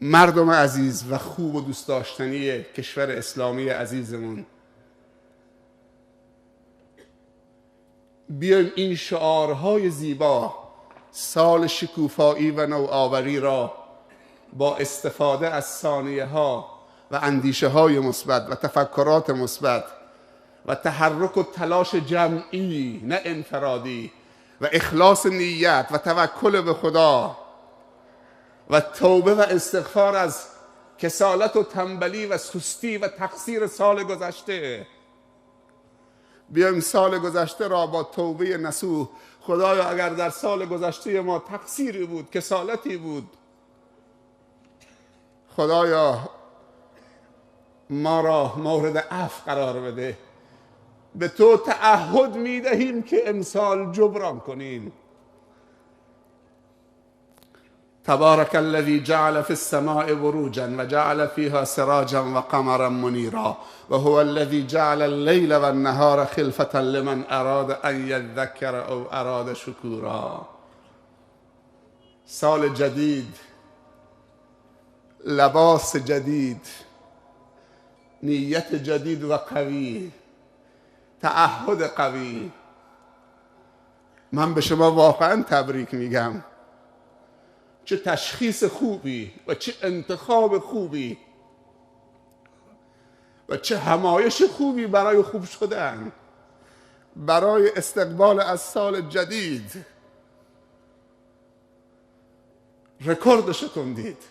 مردم عزیز و خوب و دوست داشتنی کشور اسلامی عزیزمون، بیایم این شعارهای زیبا سال شکوفایی و نوآوری را با استفاده از ثانیه ها و اندیشه های مثبت و تفکرات مثبت و تحرک و تلاش جمعی نه انفرادی و اخلاص نیت و توکل به خدا و توبه و استغفار از کسالت و تنبلی و سستی و تقصیر سال گذشته، بیایم سال گذشته را با توبه نصوح، خدایا اگر در سال گذشته ما تقصیری بود، کسالتی بود، خدایا ما را مورد عفو قرار بده. به تو تعهد میدهیم که امسال جبران کنیم. تبارک الذی جعل فی السماء بروجا و جعل فیها سراجا و قمرا منیرا و هو الذی جعل اللیل و النهار خلفة لمن اراد ان یذکر او اراد شکورا. سال جدید، لباس جدید، نیت جدید و قوی، تعهد قوی. من به شما واقعا تبریک میگم. چه تشخیص خوبی و چه انتخاب خوبی و چه همایش خوبی برای خوب شدن، برای استقبال از سال جدید. رکوردش کندید،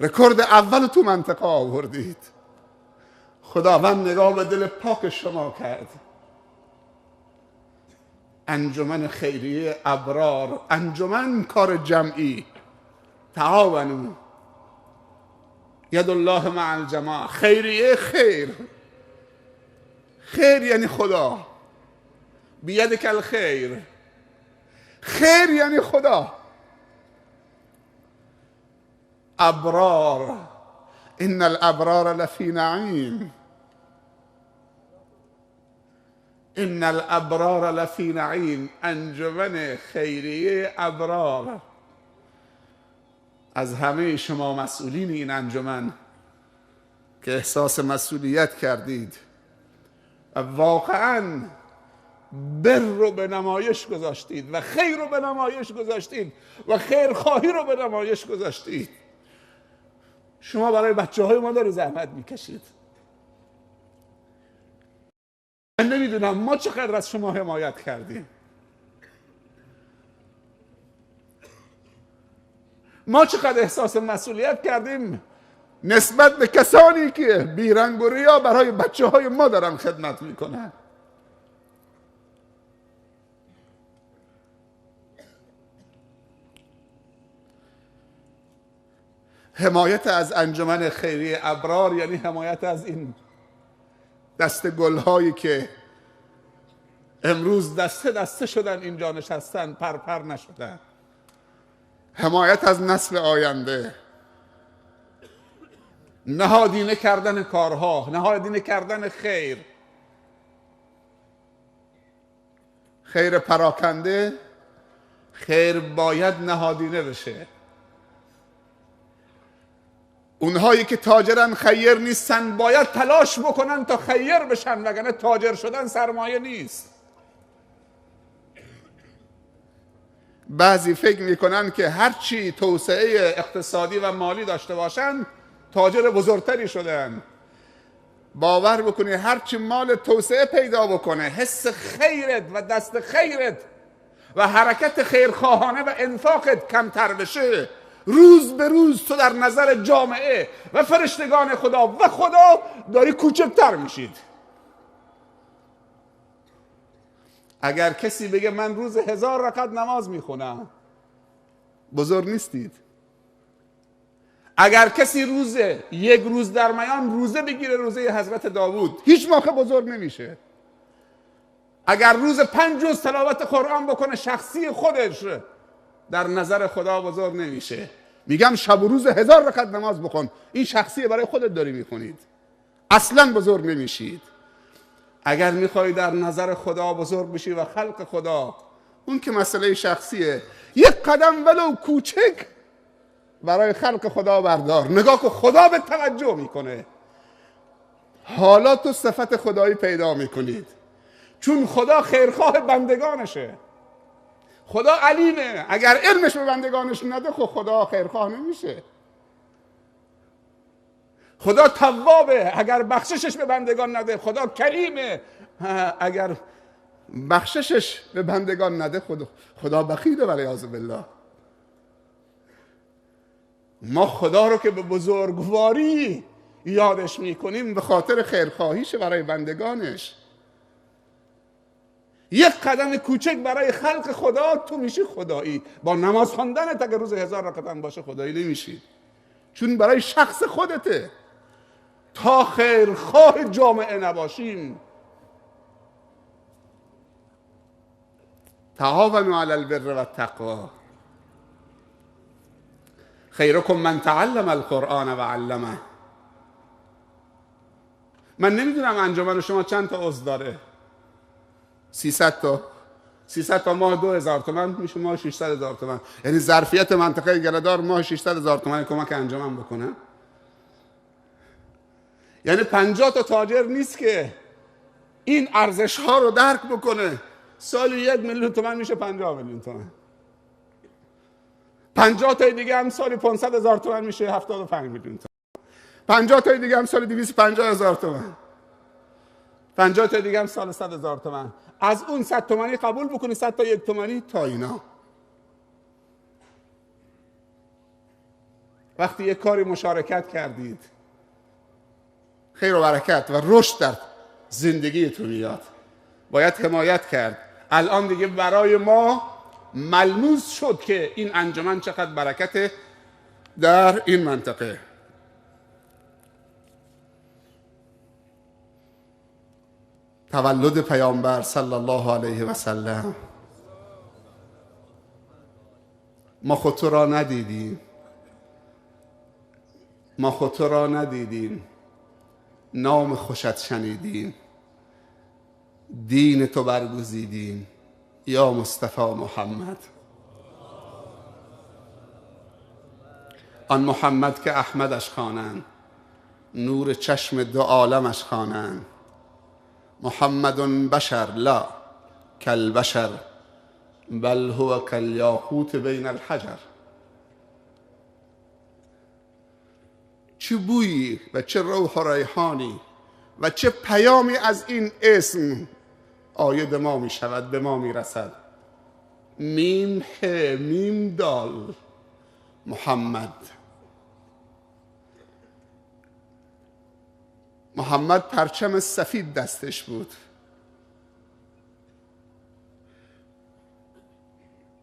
رکورد اول تو منطقه آوردید. خداوند نگاه به دل پاک شما کرد. انجمن خیریه ابرار، انجمن کار جمعی، تعاونوا ید الله مع الجماعه. خیریه خیر، خیر یعنی خدا، بیدک الخیر، خیر یعنی خدا. ابرار، ان الابرار لفی نعیم، ان الابرار لفی نعیم. انجمن خیریه ابرار. از همه شما مسئولین این انجمن که احساس مسئولیت کردید و واقعا بر رو به نمایش گذاشتید و خیر رو به نمایش گذاشتید و خیرخواهی رو به نمایش گذاشتید. شما برای بچه های ما داره زحمت میکشید. من نمیدونم ما چقدر از شما حمایت کردیم، ما چقدر احساس مسئولیت کردیم نسبت به کسانی که بیرنگ و ریا برای بچه های ما دارن خدمت میکنن. حمایت از انجمن خیریه ابرار یعنی حمایت از این دست گلهایی که امروز دسته دسته شدن اینجا نشستن، پرپر نشدن. حمایت از نسل آینده، نهادینه کردن کارها، نهادینه کردن خیر، خیر پراکنده. خیر باید نهادینه بشه. اونهایی که تاجرن خیر نیستن باید تلاش بکنن تا خیر بشن، وگرنه تاجر شدن سرمایه نیست. بعضی فکر میکنن که هرچی توسعه اقتصادی و مالی داشته باشن تاجر بزرگتری شدن. باور بکنی هرچی مال توسعه پیدا بکنه، حس خیرت و دست خیرت و حرکت خیرخواهانه و انفاقت کمتر بشه، روز به روز تو در نظر جامعه و فرشتگان خدا و خدا داری کوچکتر میشید. اگر کسی بگه من روز 1000 رکعت نماز میخونم، بزرگ نیستید. اگر کسی یک روز در میان روزه بگیره، روزه حضرت داوود، هیچ موقع بزرگ نمیشه. اگر روز 5 جز تلاوت قرآن بکنه شخصی خودش، در نظر خدا بزرگ نمیشه. میگم شب و روز 1000 رکعت نماز بکن، این شخصیه برای خودت داری میکنید، اصلا بزرگ نمیشید. اگر میخوای در نظر خدا بزرگ بشی و خلق خدا، اون که مسئله شخصیه، یک قدم ولو کوچک برای خلق خدا بردار. نگاه که خدا به توجه میکنه. حالا تو صفت خدایی پیدا میکنید، چون خدا خیرخواه بندگانشه. خدا علیمه، اگر علمش به بندگانش نده خب خدا خیرخواه نمیشه. خدا توابه، اگر بخششش به بندگان نده خدا کریمه، اگر بخششش به بندگان نده خدا بخیله والعیاذ بالله. ما خدا رو که به بزرگواری یادش میکنیم به خاطر خیرخواهیش برای بندگانش. یک قدم کوچک برای خلق خدا تو میشی خدایی. با نماز خواندنت اگر روز 1000 رکعت هم باشه خدایی نمیشی، چون برای شخص خودته. تا خیرخواه جامعه نباشیم. تعاونوا علی البر و التقوی، خیرکم من تعلم القرآن و علمه. من نمیدونم انجمن شما چند تا عضو داره. 300 تا ماه 2000 تومان میشه، ماه 600,000 تومان. یعنی ظرفیت منطقه گله‌دار ماه 600,000 تومان کمک انجمن بکنه. یعنی 50 تا تاجر نیست که این ارزش ها رو درک بکنه. سالی 1 میلیون تومان میشه 50 میلیون تومان. 50 تا دیگه هم سالی 500,000 تومان میشه 75 میلیون تومان. 50 تا دیگه هم سالی 250,000 تومان. 50 تا دیگه هم سال 100,000 تومان. از اون 100 تومانی قبول بکنی 100 تا 1 تومانی تا اینا. وقتی یک کاری مشارکت کردید خیر و برکت و رشد در زندگیتون میاد، باید حمایت کرد. الان دیگه برای ما ملموس شد که این انجمن چقدر برکت در این منطقه. تولد پیامبر صلی الله علیه و سلم، ما خود تو را ندیدیم، ما خود تو را ندیدیم، نام خوشت شنیدیم، دین تو برگزیدیم یا مصطفی محمد. آن محمد که احمدش خوانند، نور چشم دو عالمش خوانند. محمد بشر لا کالبشر بل هو کالیاقوت بین الحجر. چه بویی و چه روح و ریحانی و چه پیامی از این اسم عاید ما می شود، به ما می رسد. میم ه میم دال محمد. محمد پرچم سفید دستش بود،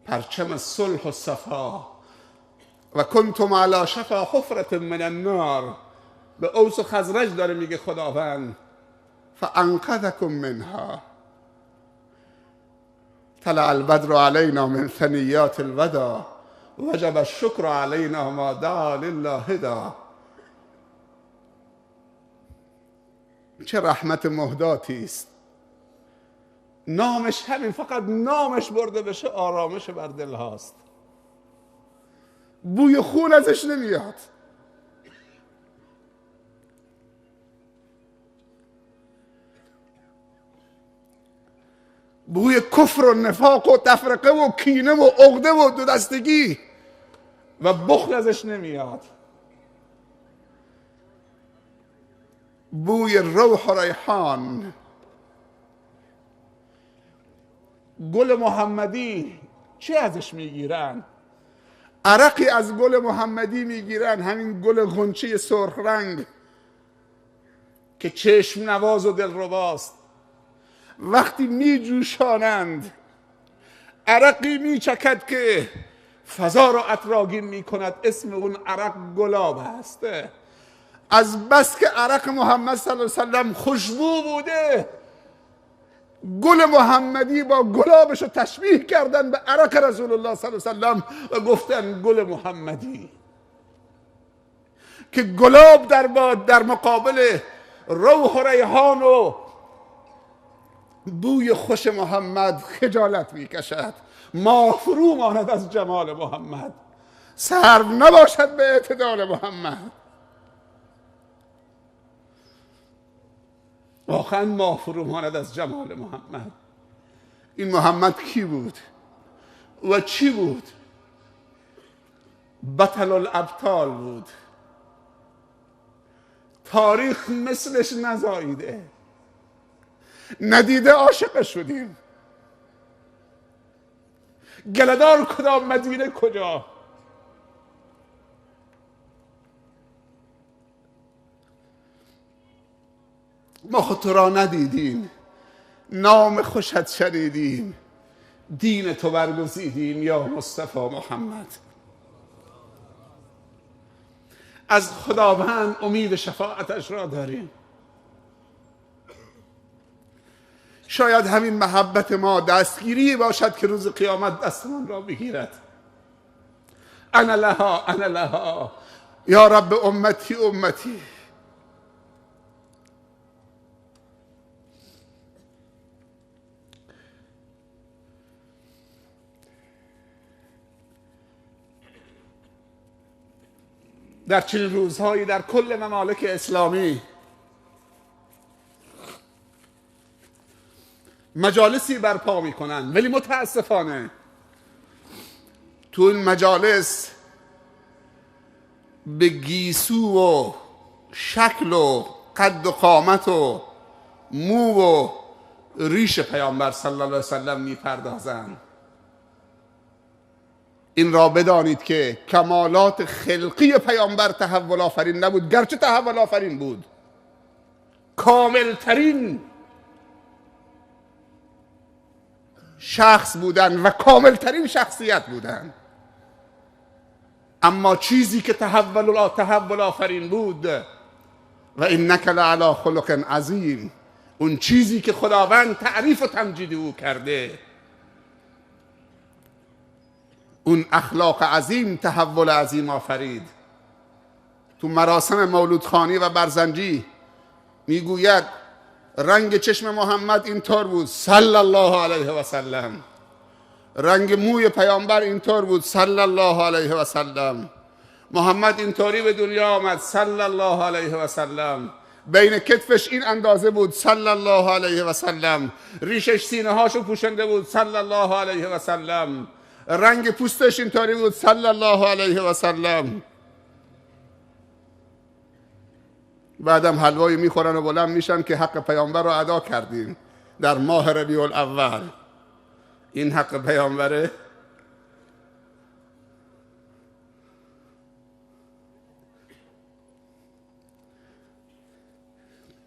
پرچم صلح و صفا. و کنتم علی شفا حفرة من النار. به اوس و خزرج داره میگه خداوند فانقذکم منها. طلع البدر علینا من ثنیات الوداع وجب الشکر علینا ما دعا لله دا. چه رحمت مهداتی است. نامش همین، فقط نامش برده بشه آرامش بر دل هاست. بوی خون ازش نمیاد. بوی کفر و نفاق و تفرقه و کینه و عقده و دو دستگی و بخل ازش نمیاد. بوی روح و ریحان. گل محمدی چه ازش میگیرن؟ عرقی از گل محمدی میگیرن، همین گل غنچه سرخ رنگ که چشم نواز و دلرباست. وقتی میجوشانند عرقی میچکد که فضا را عطرآگین میکند. اسم اون عرق گلاب هسته. از بس که عرق محمد صلی الله علیه وسلم خوشبو بوده، گل محمدی با گلابش رو تشبیه کردن به عرق رسول الله صلی الله علیه وسلم و گفتن گل محمدی. که گلاب در مقابل روح و ریحان و بوی خوش محمد خجالت میکشد. ماه فرو ماند از جمال محمد. سرو نباشد به اعتدال محمد. واقعا ماه فرو ماند از جمال محمد. این محمد کی بود و چی بود؟ بطل الابطال بود. تاریخ مثلش نزاییده، ندیده عاشق شدیم. گله‌دار کدام، مدینه کجا؟ ما تو را ندیدیم، نام خوشت شنیدیم، دین تو برگزیدیم یا مصطفی محمد. از خداوند امید شفاعتش را داریم. شاید همین محبت ما دستگیری باشد که روز قیامت دستمان را بگیرد. انا لها انا لها یا رب امتی امتی. در چنین روزهایی در کل ممالک اسلامی مجالسی برپا میکنن، ولی متاسفانه تو این مجالس به گیسو و شکل و قد و قامت و مو و ریش پیامبر صلی الله علیه وسلم میپردازند. این را بدانید که کمالات خلقی پیامبر تحول آفرین نبود، گرچه تحول آفرین بود، کاملترین شخص بودن و کاملترین شخصیت بودن. اما چیزی که تحول آفرین بود، و انک لعلی خلق عظیم، اون چیزی که خداوند تعریف و تمجید او کرده، اون اخلاق عظیم تحول عظیم آفرید. تو مراسم مولودخوانی و برزنجی میگوید رنگ چشم محمد اینطور بود صلی الله علیه و سلم، رنگ موی پیامبر اینطور بود صلی الله علیه و سلم، محمد اینطوری به دنیا آمد صلی الله علیه و سلم، بین کتفش این اندازه بود صلی الله علیه و سلم، ریشش سینه هاشو پوشنده بود صلی الله علیه و سلم، رنگ پوستش اینطوری بود صلی الله علیه و سلم. بعدم حلوایی میخورن و بلند میشن که حق پیامبر رو ادا کردیم در ماه ربیع الاول. این حق پیامبره؟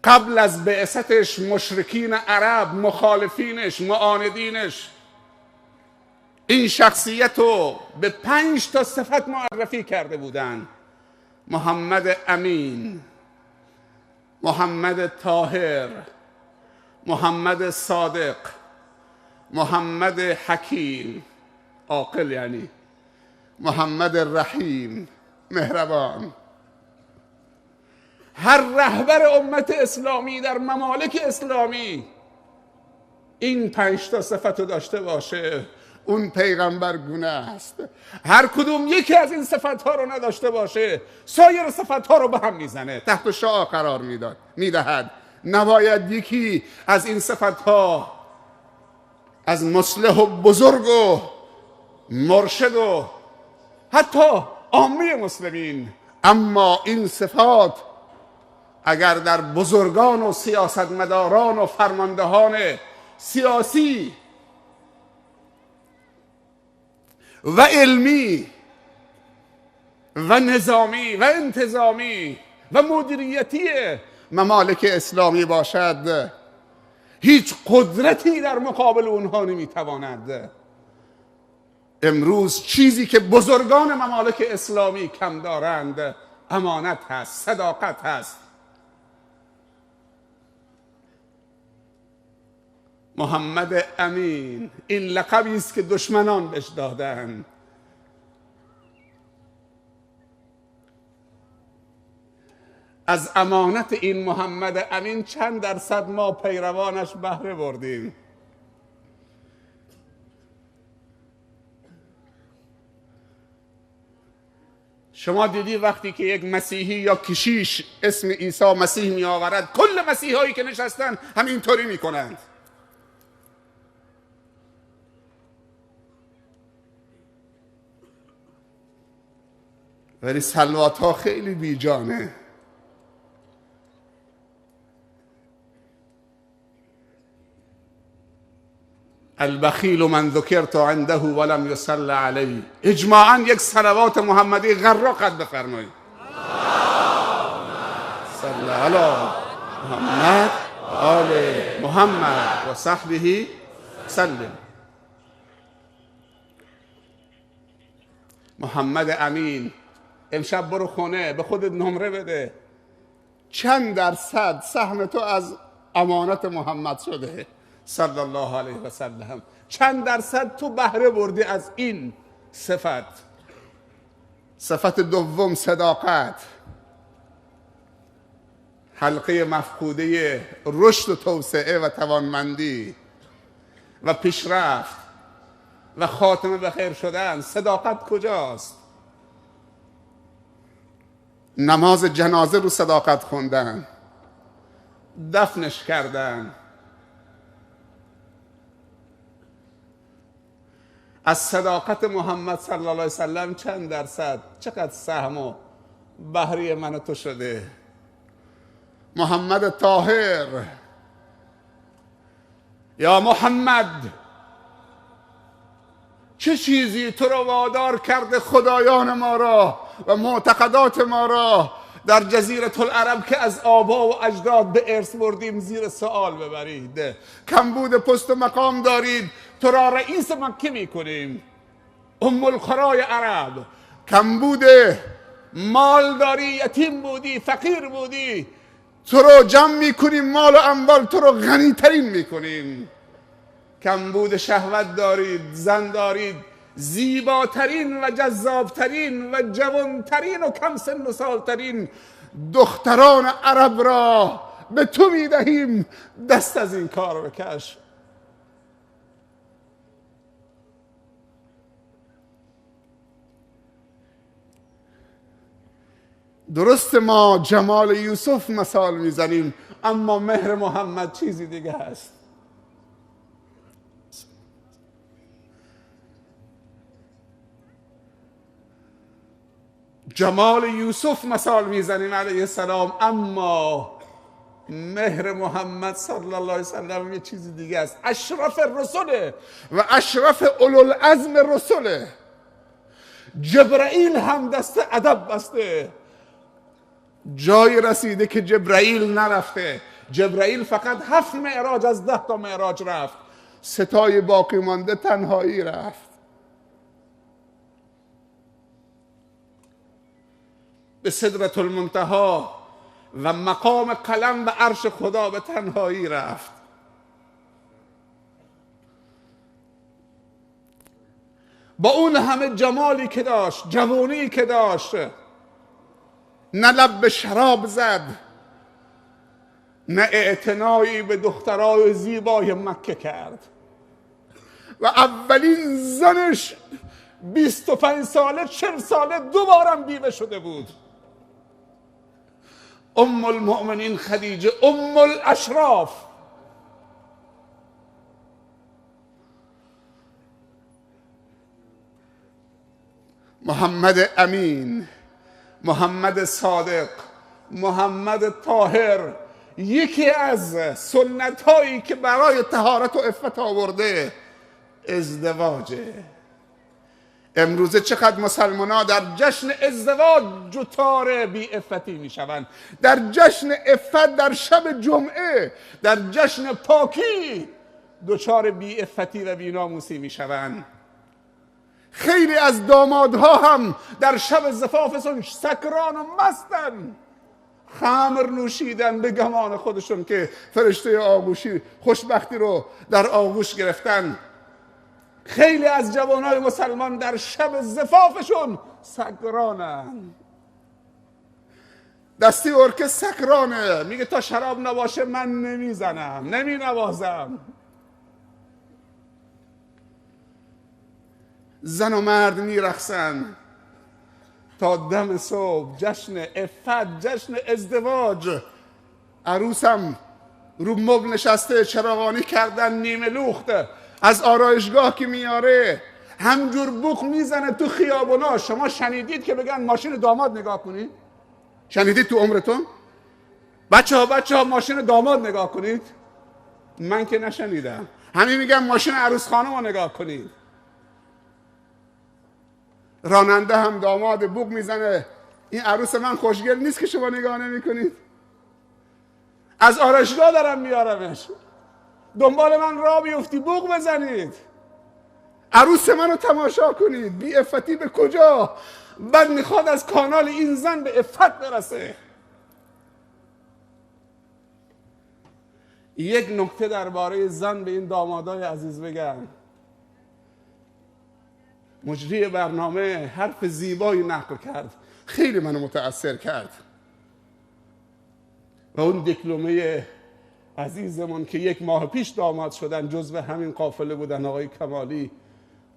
قبل از بعثتش مشرکین عرب، مخالفینش، معاندینش، این شخصیت رو به 5 تا صفت معرفی کرده بودن: محمد امین، محمد طاهر، محمد صادق، محمد حکیم، عاقل یعنی، محمد رحیم، مهربان. هر رهبر امت اسلامی در ممالک اسلامی این 5 تا صفت رو داشته باشه، اون پیغمبر گونه است. هر کدوم یکی از این صفت ها رو نداشته باشه، سایر صفت ها رو به هم میزنه، تحت شعاع قرار میدهد. نباید یکی از این صفت ها از مصلح و بزرگ و مرشد و حتی عامه مسلمین، اما این صفات اگر در بزرگان و سیاستمداران و فرماندهان سیاسی و علمی و نظامی و انتظامی و مدیریتی ممالک اسلامی باشد، هیچ قدرتی در مقابل اونها نمیتواند. امروز چیزی که بزرگان ممالک اسلامی کم دارند امانت هست، صداقت هست. محمد امین این لقبی است که دشمنان بهش دادند. از امانت این محمد امین چند درصد ما پیروانش بهره بردیم؟ شما دیدی وقتی که یک مسیحی یا کشیش اسم عیسی مسیح می آورد، کل مسیحی هایی که نشستن همینطوری می کنند. ولی صلوات ها خیلی بیجانه. البخیل من ذکرت عنده ولم یصلی علی. اجماعا یک صلوات محمدی غرقت بفرمایید. صلی علی محمد آل محمد و صحبه سلم. محمد امین، امشب برو خونه به خودت نمره بده، چند درصد سهم تو از امانت محمد شده صلی الله علیه و سلم؟ چند درصد تو بهره بردی از این صفت؟ صفت دوم صداقت، حلقه مفقوده رشد و توسعه و توانمندی و پیشرفت و خاتمه به خیر شدن. صداقت کجاست؟ نماز جنازه رو صداقت خوندن، دفنش کردن. از صداقت محمد صلی الله علیه وسلم چند درصد، چقدر سهم و بهره من و تو شده؟ محمد طاهر، یا محمد، چه چیزی تو را وادار کرده خدایان ما را و معتقدات ما را در جزیره العرب که از آبا و اجداد به ارث بردیم زیر سوال ببرید؟ کمبود پست و مقام دارید، تو را رئیس مکه می کنیم، ام القرای عرب. کمبود مال داری، یتیم بودی، فقیر بودی، تو رو جمع می کنیم، مال و اموال تو رو غنی ترین می کنیم. کمبود شهوت دارید، زن دارید، زیباترین و جذابترین و جوانترین و کم سن و سالترین دختران عرب را به تو می دهیم، دست از این کار بکش. درست ما جمال یوسف مثال میزنیم، اما مهر محمد چیزی دیگه است. جمال یوسف مثال میزنیم علیه السلام، اما مهر محمد صلی الله علیه وسلم یه چیز دیگه است. اشرف رسوله و اشرف اولوالعزم رسوله. جبرائیل هم دست ادب بسته، جای رسیده که جبرائیل نرفته. جبرائیل فقط 7 معراج از 10 تا معراج رفت، 3 تای باقی مانده تنهایی رفت. به سدرة المنتهی و مقام قلم و عرش خدا به تنهایی رفت. با اون همه جمالی که داشت، جوانی که داشت، نه لب به شراب زد، نه اعتنایی به دخترای زیبای مکه کرد. و اولین زنش 25 ساله 40 ساله دوبارم بیوه شده بود. ام المؤمنین خدیجه، ام الاشراف. محمد امین، محمد صادق، محمد طاهر، یکی از سنت هایی که برای طهارت و عفت آورده ازدواجه. امروزه چقدر مسلمان ها در جشن ازدواج جوتار بی عفتی می شوند، در جشن عفت، در شب جمعه، در جشن پاکی دچار بی عفتی و بی ناموسی می شوند. خیلی از دامادها هم در شب زفافشون سکران و مستن، خمر نوشیدن به گمان خودشون که فرشته آغوشی خوشبختی رو در آغوش گرفتن. خیلی از جوانای مسلمان در شب زفافشون سکرانن. دستی ارکه سکرانه، میگه تا شراب نباشه من نمیزنم، نمی نوازم. زن و مرد میرقصن، تا دم صبح، جشن عفت، جشن ازدواج. عروسم رو مبل نشسته، چراغانی کردن، نیمه لوخته، از آرایشگاه که میاره همجور بوق میزنه تو خیابونا. شما شنیدید که بگن ماشین داماد نگاه کنید؟ شنیدید تو عمرتون؟ بچه ها ماشین داماد نگاه کنید؟ من که نشنیدم. همین میگم ماشین عروس خانم رو نگاه کنید. راننده هم داماد بوق میزنه، این عروس من خوشگل نیست که شما نگاه نمی کنید؟ از آرایشگاه دارم میارمش، دنبال من راه بیفتی بوق بزنید. عروس منو تماشا کنید، بی عفتی به کجا؟ بعد میخواد از کانال این زن به عفت برسه. یک نکته درباره زن به این دامادای عزیز بگم. مجری برنامه حرف زیبایی نقل کرد، خیلی منو متأثر کرد. و اون دیپلمه عزیزمون که 1 ماه پیش داماد شدن، جزو همین قافله بودن، آقای کمالی،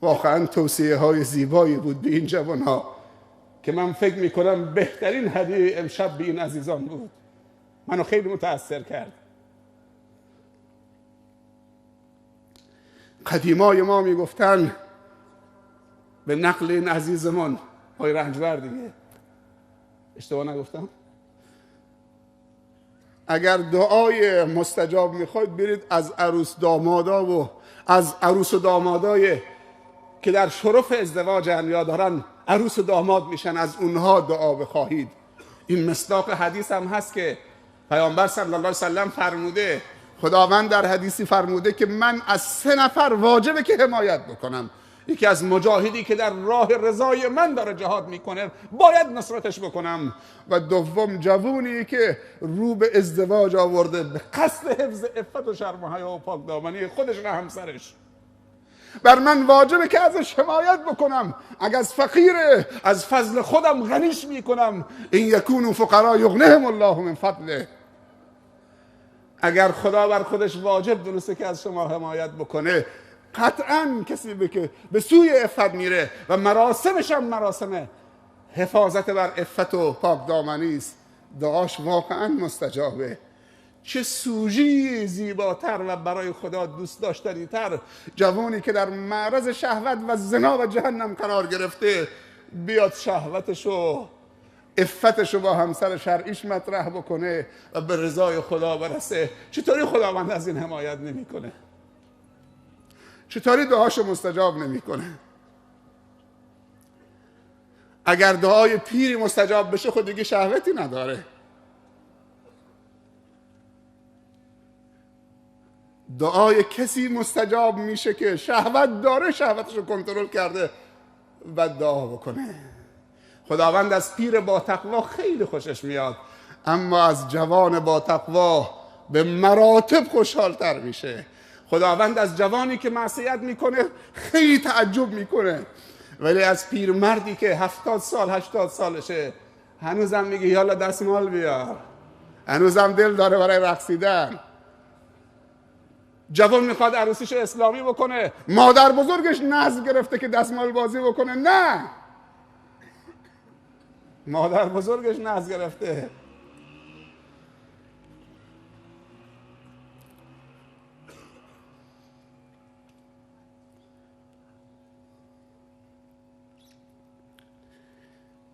واقعا توصیه های زیبایی بود به این جوان ها که من فکر میکنم بهترین هدیه امشب به این عزیزان بود. منو خیلی متأثر کرد. قدیمای ما میگفتن به نقل این عزیزمون، آقای رنجبر دیگه، اشتباه نگفتم؟ اگر دعای مستجاب میخواید برید از عروس دامادا و از عروس و دامادای که در شرف ازدواجن یا دارن عروس و داماد میشن، از اونها دعا بخواهید. این مصداق حدیث هم هست که پیامبر صلی الله علیه وسلم فرموده، خداوند در حدیثی فرموده که من از 3 نفر واجبه که حمایت بکنم. یکی از مجاهدی که در راه رضای من داره جهاد میکنه باید نصرتش بکنم، و دوم جوونی که رو به ازدواج آورده به قصد حفظ عفت و شرم و حیا و پاکدامنی خودش و همسرش. بر من واجبه که ازش حمایت بکنم. اگر از فقیره، از فضل خودم غنیش میکنم. این یکونوا فقرا یغنیهم الله من فضله. اگر خدا بر خودش واجب دونسته که از شما حمایت بکنه، قطعا کسی که به سوی عفت میره و مراسمش هم مراسم حفاظت بر عفت و پاکدامنی است، دعاش واقعا مستجابه. چه سوژی زیباتر و برای خدا دوست داشتنی تر جوانی که در معرض شهوت و زنا و جهنم قرار گرفته بیاد شهوتشو، عفتشو با همسر شرعیش مطرح بکنه و به رضای خدا برسه. چطوری خداوند از این حمایت نمیکنه؟ چطوری دعاشو مستجاب نمیکنه؟ اگر دعای پیری مستجاب بشه خود دیگه شهوتی نداره. دعای کسی مستجاب میشه که شهوت داره، شهوتشو کنترل کرده و دعا بکنه. خداوند از پیر با تقوا خیلی خوشش میاد، اما از جوان با تقوا به مراتب خوشحالتر میشه. خداوند از جوانی که معصیت میکنه خیلی تعجب میکنه، ولی از پیرمردی که 70 سال 80 سالشه هنوزم میگه یالا دستمال بیار، هنوزم دل داره برای رقصیدن. جوان میخواد عروسیش اسلامی بکنه، مادر بزرگش نذر گرفته که دستمال بازی بکنه، نه، مادر بزرگش نذر گرفته.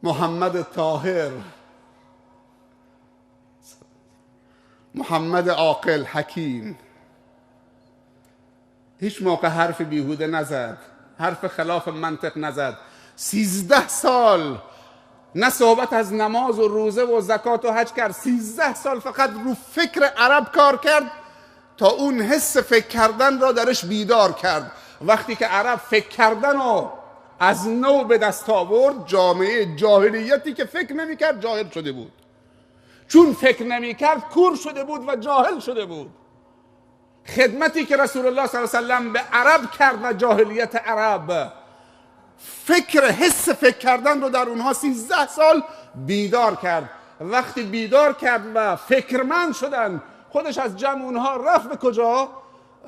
محمد طاهر، محمد عاقل حکیم، هیچ موقع حرف بیهوده نزد، حرف خلاف منطق نزد. 13 سال نه صحبت از نماز و روزه و زکات و حج کرد، 13 سال فقط رو فکر عرب کار کرد تا اون حس فکر کردن را درش بیدار کرد. وقتی که عرب فکر کردن رو از نو به دست آورد، جامعه جاهلیتی که فکر نمی‌کرد جاهل شده بود. چون فکر نمی‌کرد کور شده بود و جاهل شده بود. خدمتی که رسول الله صلی الله علیه و سلم به عرب کرد و جاهلیت عرب، حس فکر کردن رو در اونها 13 سال بیدار کرد. وقتی بیدار کرد و فکرمند شدن، خودش از جمع اونها رفت به کجا؟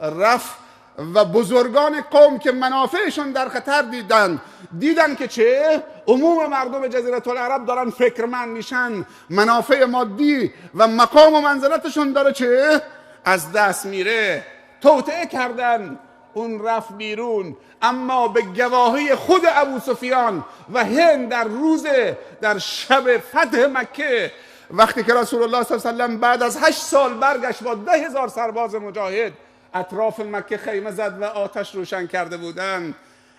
رفت و بزرگان قوم که منافعشون در خطر دیدن که چه؟ عموم مردم جزیره العرب دارن فکرمند میشن، منافع مادی و مقام و منزلتشون داره چه؟ از دست میره. توطئه کردن، اون رفت بیرون. اما به گواهی خود ابو سفیان و هند در شب فتح مکه، وقتی که رسول الله صلی الله علیه و سلم بعد از 8 سال برگشت با 10,000 سرباز مجاهد، اطراف مکه خیمه زد و آتش روشن کرده بودند،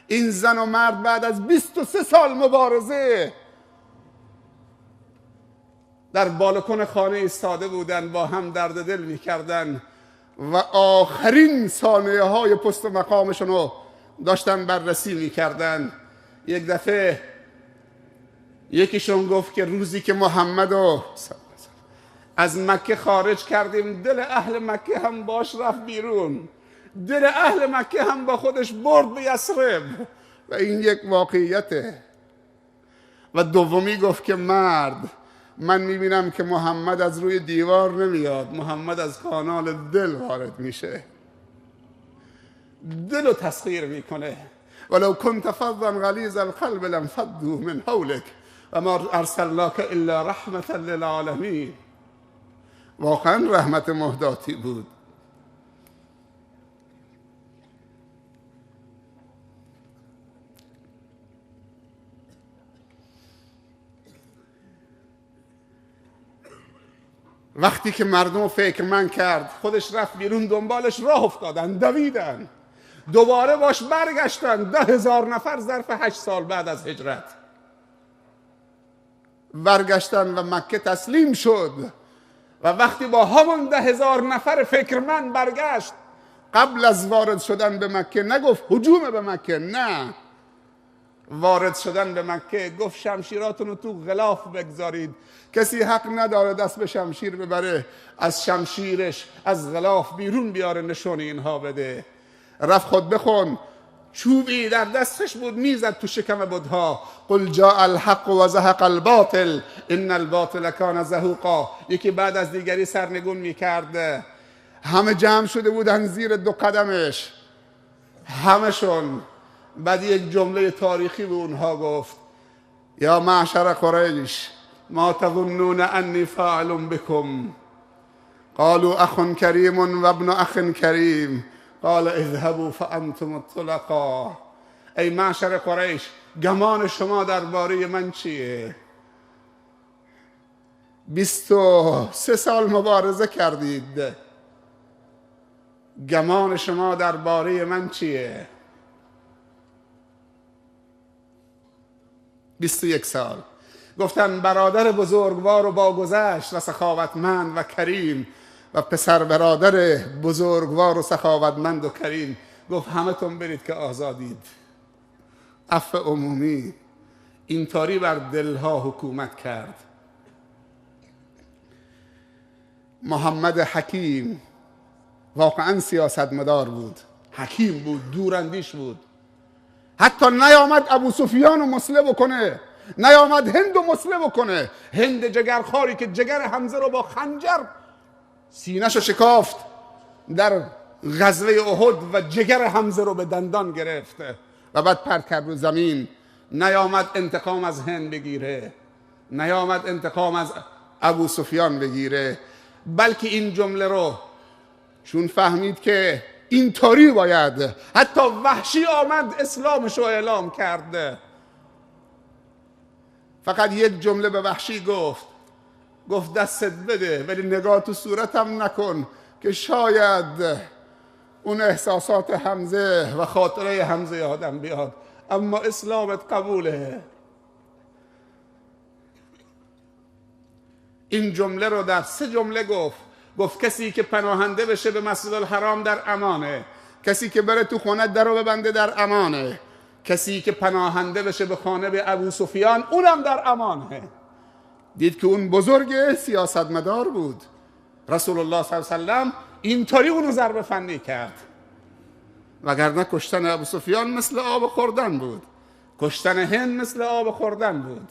این زن و مرد بعد از 23 سال مبارزه در بالکن خانه ایستاده بودند، با هم درد دل می‌کردند و آخرین ثانیه های پست مقامشون رو داشتن بررسی می‌کردند. یک دفعه یکیشون گفت که روزی که محمد رو از مکه خارج کردیم، دل اهل مکه هم باش رفت بیرون، دل اهل مکه هم با خودش برد به یثرب و این یک واقعیته. و دومی گفت که مرد، من میبینم که محمد از روی دیوار نمیاد، محمد از کانال دل وارد میشه، دل رو تسخیر میکنه. ولو كنت فظا غلیظ القلب لانفضوا من حولك وما ارسلناك الا رحمة للعالمین. واقعا رحمت مهداتی بود. وقتی که مردم فکرمند کرد، خودش رفت بیرون، دنبالش راه افتادن، دویدن، دوباره باش برگشتن. 10,000 نفر ظرف 8 سال بعد از هجرت برگشتن و مکه تسلیم شد. و وقتی با همون 10,000 نفر فکرمند برگشت، قبل از وارد شدن به مکه نگفت هجوم به مکه، نه، وارد شدن به مکه گفت شمشیراتون رو تو غلاف بگذارید، کسی حق نداره دست به شمشیر ببره، از شمشیرش از غلاف بیرون بیاره، نشون اینها بده. رفت خود بخون، چوبی در دستش بود، میزد تو شکم بت‌ها، قل جاء الحق و زهق الباطل ان الباطل کان زهوقا. یکی بعد از دیگری سرنگون میکرد. همه جمع شده بودن زیر 2 قدمش، همشون. بعد یک جمله تاریخی به اونها گفت: یا معشر قریش ما تظنون انی فاعل بكم؟ قالوا اخ کریم و ابن اخ کریم قال اذهبوا فانتم الطلقاء. ای معشر قریش، گمان شما درباره من چیه؟ 23 سال مبارزه کردید، گمان شما درباره من چیه؟ 21 سال. گفتن برادر بزرگوار و باگذشت و سخاوتمند و کریم و پسر برادر بزرگوار و سخاوتمند و کریم. گفت همه تون برید که آزادید. عفو عمومی اینطوری بر دلها حکومت کرد. محمد حکیم واقعا سیاستمدار بود، حکیم بود، دوراندیش بود. حتی نیامد ابو سفیان رو مسله بکنه، نیامد هند رو مسله بکنه. هند جگرخواری که جگر حمزه رو با خنجر سینه‌شو شکافت در غزوه احد و جگر حمزه رو به دندان گرفته و بعد پرت کرد رو زمین. نیامد انتقام از هند بگیره، نیامد انتقام از ابو سفیان بگیره، بلکه این جمله رو چون فهمید که اینطوری باید، حتی وحشی آمد اسلامش رو اعلام کرده. فقط یک جمله به وحشی گفت دستت بده ولی نگاه تو صورتم نکن که شاید اون احساسات حمزه و خاطره حمزه یادم بیاد، اما اسلامت قبوله. این جمله رو در 3 جمله گفت کسی که پناهنده بشه به مسجد الحرام در امانه، کسی که بره تو خونه در رو ببنده در امانه، کسی که پناهنده بشه به خانه به ابو سفیان اونم در امانه. دید که اون بزرگ سیاستمدار بود. رسول الله صلی الله علیه و سلم اینطوری اونو ضربه فنی کرد، وگرنه کشتن ابو سفیان مثل آب خوردن بود، کشتن هند مثل آب خوردن بود،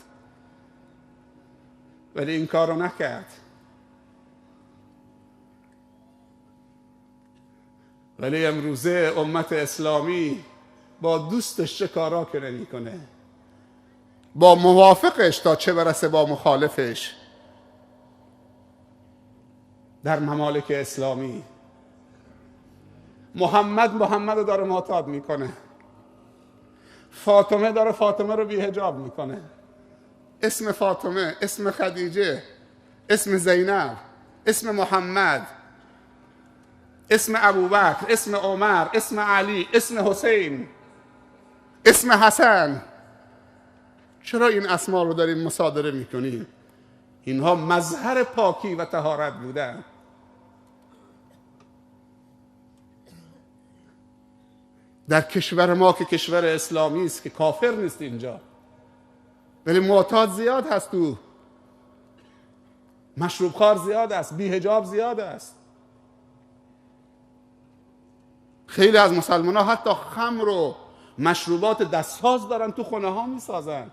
ولی این کارو نکرد. ولی امروزه امت اسلامی با دوستش چه کارا که نمی‌کنه، با موافقش تا چه برسه با مخالفش. در ممالک اسلامی محمد رو داره معتاد میکنه، فاطمه داره فاطمه رو بی‌حجاب میکنه. اسم فاطمه، اسم خدیجه، اسم زینب، اسم محمد، اسم ابوبکر، اسم عمر، اسم علی، اسم حسین، اسم حسن، چرا این اسما رو داریم مصادره میکنیم؟ اینها مظهر پاکی و طهارت بودن. در کشور ما که کشور اسلامی است که کافر نیست اینجا، ولی معتاد زیاد هست، تو مشروب خوار زیاد است، بی حجاب زیاد است. خیلی از مسلمان ها حتی خمر و مشروبات دستساز دارن تو خونه ها میسازن.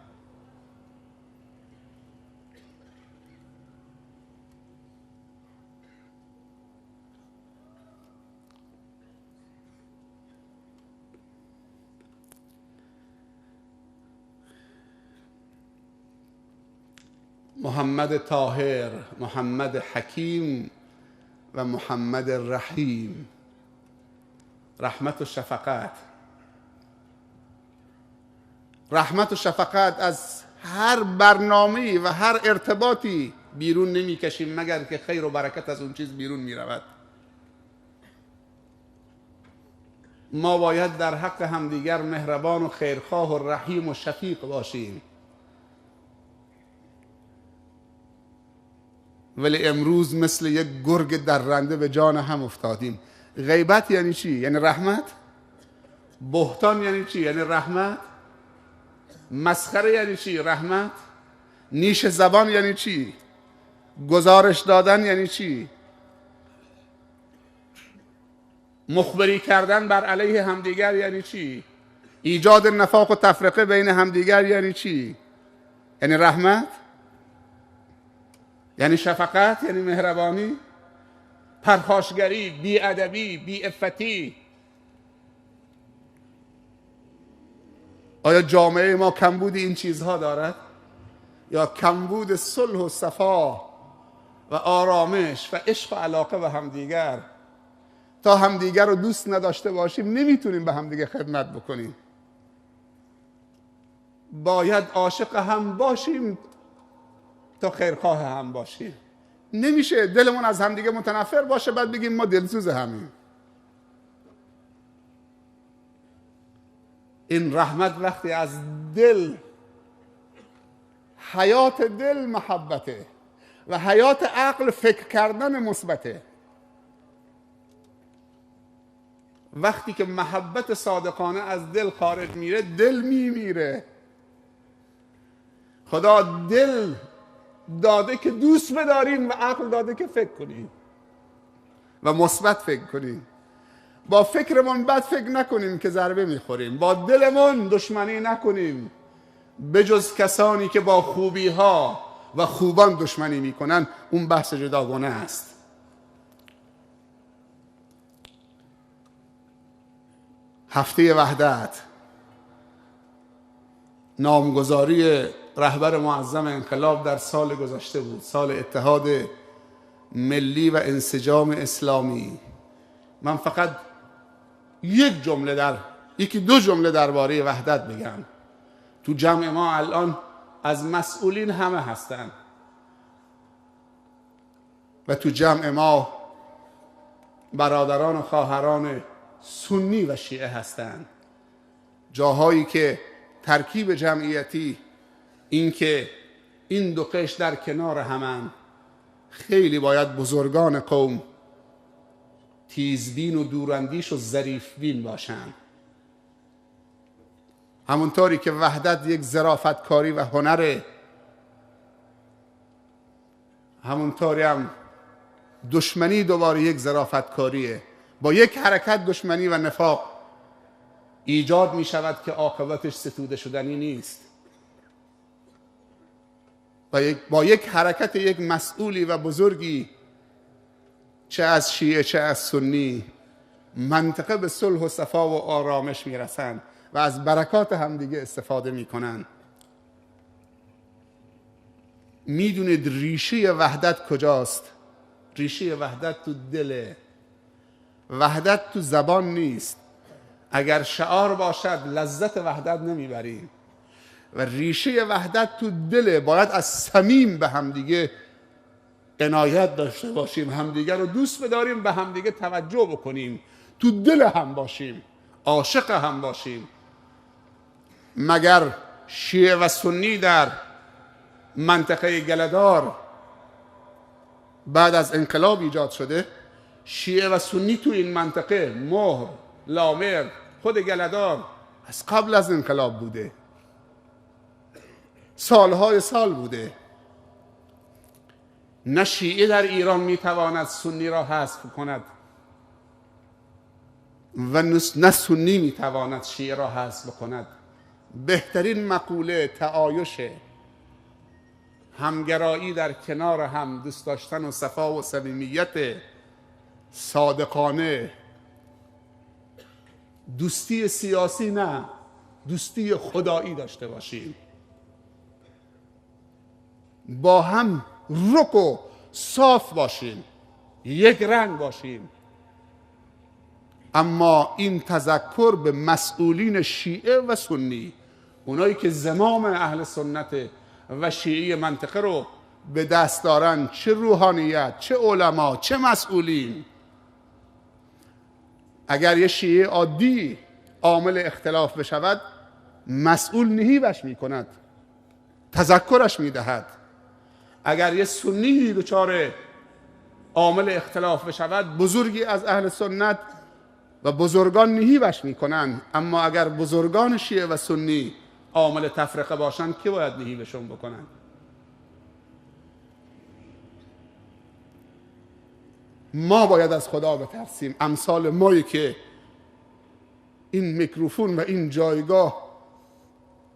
محمد طاهر، محمد حکیم و محمد رحیم، رحمت و شفقت. رحمت و شفقت از هر برنامه‌ای و هر ارتباطی بیرون نمیکشیم مگر که خیر و برکت از اون چیز بیرون میرود. ما باید در حق همدیگر مهربان و خیرخواه و رحیم و شفیق باشیم. ولی امروز مثل یک گرگ درنده به جان هم افتادیم. غیبت یعنی چی؟ یعنی رحمت. بهتان یعنی چی؟ یعنی رحمت. مسخره یعنی چی؟ رحمت. نیش زبان یعنی چی؟ گزارش دادن یعنی چی؟ مخبری کردن بر علیه همدیگر یعنی چی؟ ایجاد نفاق و تفرقه بین همدیگر یعنی چی؟ یعنی رحمت؟ یعنی شفقت؟ یعنی مهربانی؟ پرخاشگری، بی‌ادبی، بی‌عفتی. آیا جامعه ما کمبود این چیزها دارد؟ یا کمبود صلح و صفا و آرامش و عشق و علاقه به همدیگر؟ تا همدیگر رو دوست نداشته باشیم نمیتونیم به همدیگر خدمت بکنیم. باید عاشق هم باشیم تا خیرخواه هم باشیم. نمیشه دلمون از همدیگه متنفر باشه بعد بگیم ما دلسوز همیم. این رحمت وقتی از دل، حیات دل محبته و حیات عقل فکر کردن مثبته. وقتی که محبت صادقانه از دل خارج میره دل میمیره. خدا دل داده که دوست بداریم و عقل داده که فکر کنیم و مثبت فکر کنیم. با فکرمون بد فکر نکنیم که ضربه میخوریم. با دلمون دشمنی نکنیم بجز کسانی که با خوبی ها و خوبان دشمنی میکنن. اون بحث جداگانه است. هفته وحدت، نامگذاری رهبر معظم انقلاب در سال گذشته بود، سال اتحاد ملی و انسجام اسلامی. من فقط یکی دو جمله درباره وحدت بگم. تو جمع ما الان از مسئولین همه هستن و تو جمع ما برادران و خواهران سنی و شیعه هستن. جاهایی که ترکیب جمعیتی، این که این دو قشر در کنار همن، خیلی باید بزرگان قوم تیزبین و دوراندیش و ظریفبین باشن. همونطوری که وحدت یک ظرافتکاری و هنره، همونطوری هم دشمنی دوباره یک ظرافتکاریه. با یک حرکت دشمنی و نفاق ایجاد می شود که عاقبتش ستوده شدنی نیست. با یک حرکت یک مسئولی و بزرگی، چه از شیعه چه از سنی، منطقه به صلح و صفا و آرامش میرسند و از برکات همدیگه استفاده میکنن. میدونید ریشه وحدت کجاست؟ ریشه وحدت تو دله. وحدت تو زبان نیست. اگر شعار باشد لذت وحدت نمیبریم و ریشه وحدت تو دله. باید از صمیم به همدیگه عنایت داشته باشیم، همدیگه رو دوست بداریم، به همدیگه توجه بکنیم، تو دل هم باشیم، عاشق هم باشیم. مگر شیعه و سنی در منطقه گله‌دار بعد از انقلاب ایجاد شده؟ شیعه و سنی تو این منطقه، مهر، لامر، خود گله‌دار، از قبل از انقلاب بوده، سالهای سال بوده. نه شیعه در ایران میتواند سنی را حذف کند و نه سنی میتواند شیعه را حذف کند. بهترین مقوله تعایشه، همگرایی در کنار هم، دوست داشتن و صفا و صمیمیت صادقانه. دوستی سیاسی نه، دوستی خدایی داشته باشیم، با هم رک و صاف باشیم، یک رنگ باشیم. اما این تذکر به مسئولین شیعه و سنی، اونایی که زمام اهل سنت و شیعه منطقه رو به دست دارن، چه روحانیت، چه علما، چه مسئولین، اگر یه شیعه عادی عامل اختلاف بشود، مسئول نهیبش میکند، تذکرش میدهد. اگر یه سنی دچار عامل اختلاف بشود، بزرگی از اهل سنت و بزرگان نهیبش میکنن. اما اگر بزرگان شیعه و سنی عامل تفرقه باشن، کی باید نهیبشون بکنن؟ ما باید از خدا بترسیم. امثال مایی که این میکروفون و این جایگاه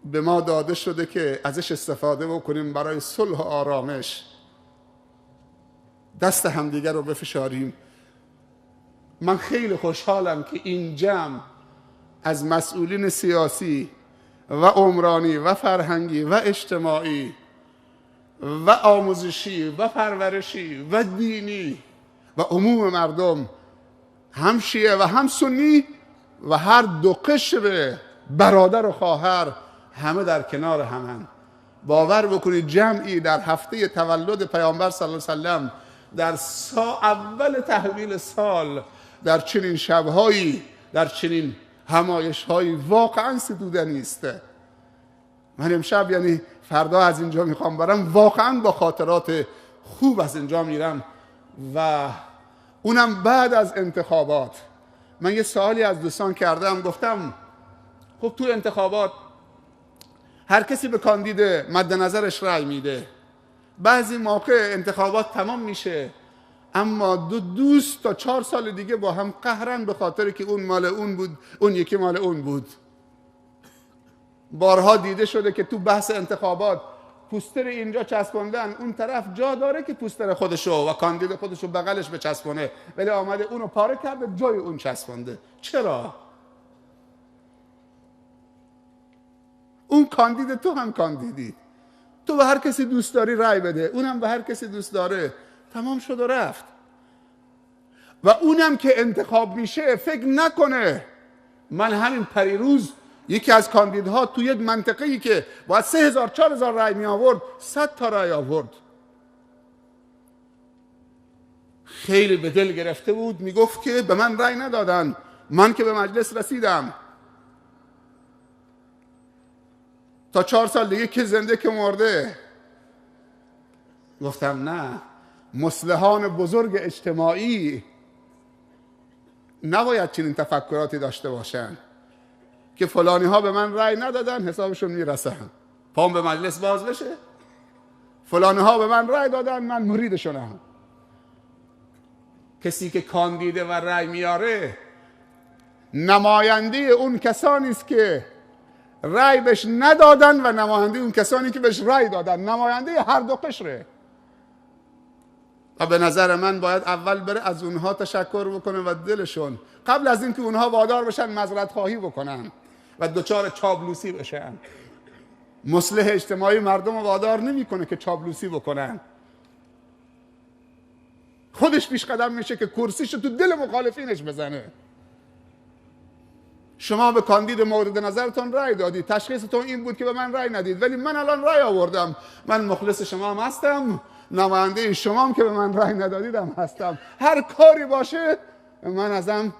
به ما داده شده که ازش استفاده بکنیم برای صلح و آرامش، دست همدیگر رو بفشاریم. من خیلی خوشحالم که این جمع از مسئولین سیاسی و عمرانی و فرهنگی و اجتماعی و آموزشی و پرورشی و دینی و عموم مردم، هم شیعه و هم سنی و هر دو قشر برادر و خواهر، همه در کنار همن. باور بکنید جمعی در هفته تولد پیامبر صلی الله علیه وسلم، در اول تحویل سال، در چنین شبهایی، در چنین همایشهایی، واقعا ستودنی است. من امشب، یعنی فردا از اینجا میخوام برم، واقعا با خاطرات خوب از اینجا میرم. و اونم بعد از انتخابات. من یه سوالی از دوستان کردم، گفتم خب تو انتخابات هر کسی به کاندید مد نظرش رأی میده، بعضی موقع انتخابات تمام میشه اما دو دوست تا 4 سال دیگه با هم قهرن به خاطر که اون مال اون بود، اون یکی مال اون بود. بارها دیده شده که تو بحث انتخابات پوستر اینجا چسبوندن، اون طرف جا داره که پوستر خودشو و کاندید خودشو بغلش بچسبونه، ولی آمده اونو پاره کرده جای اون چسبونده. چرا؟ اون کاندید، تو هم کاندیدی، تو به هر کسی دوست داری رأی بده، اونم به هر کسی دوست داره، تمام شد و رفت. و اونم که انتخاب میشه فکر نکنه. من همین پریروز یکی از کاندیدها توی یک منطقه‌ای که باید 3000 4000 رأی می آورد، 100 تا رأی آورد. خیلی به دل گرفته بود، میگفت که به من رأی ندادن، من که به مجلس رسیدم، تا 4 سال دیگه که زنده که مرده. گفتم نه، مصلحان بزرگ اجتماعی نباید چنین تفکراتی داشته باشن که فلانی ها به من رأی ندادن، حسابشون میرسن، پام به مجلس باز بشه. فلانی ها به من رأی دادن، من مریدشونم. کسی که کاندیده و رأی میاره نماینده اون کسانی است که رأی بهش ندادن و نماینده اون کسانی که بهش رأی دادن، نماینده هر دو قشره. و به نظر من باید اول بره از اونها تشکر بکنه و دلشون قبل از اینکه اونها وادار بشن معذرت خواهی بکنن و دچار چابلوسی بشن. مصلح اجتماعی مردم رو وادار نمیکنه که چابلوسی بکنن، خودش پیش قدم میشه که کرسیشو تو دل مخالفینش بزنه. شما به کاندید مورد نظرتون رأی دادید، تشخیصتون این بود که به من رأی ندید، ولی من الان رأی آوردم، من مخلص شما هم هستم، نماینده شما هم که به من رأی ندادیدم هستم، هر کاری باشه من ازم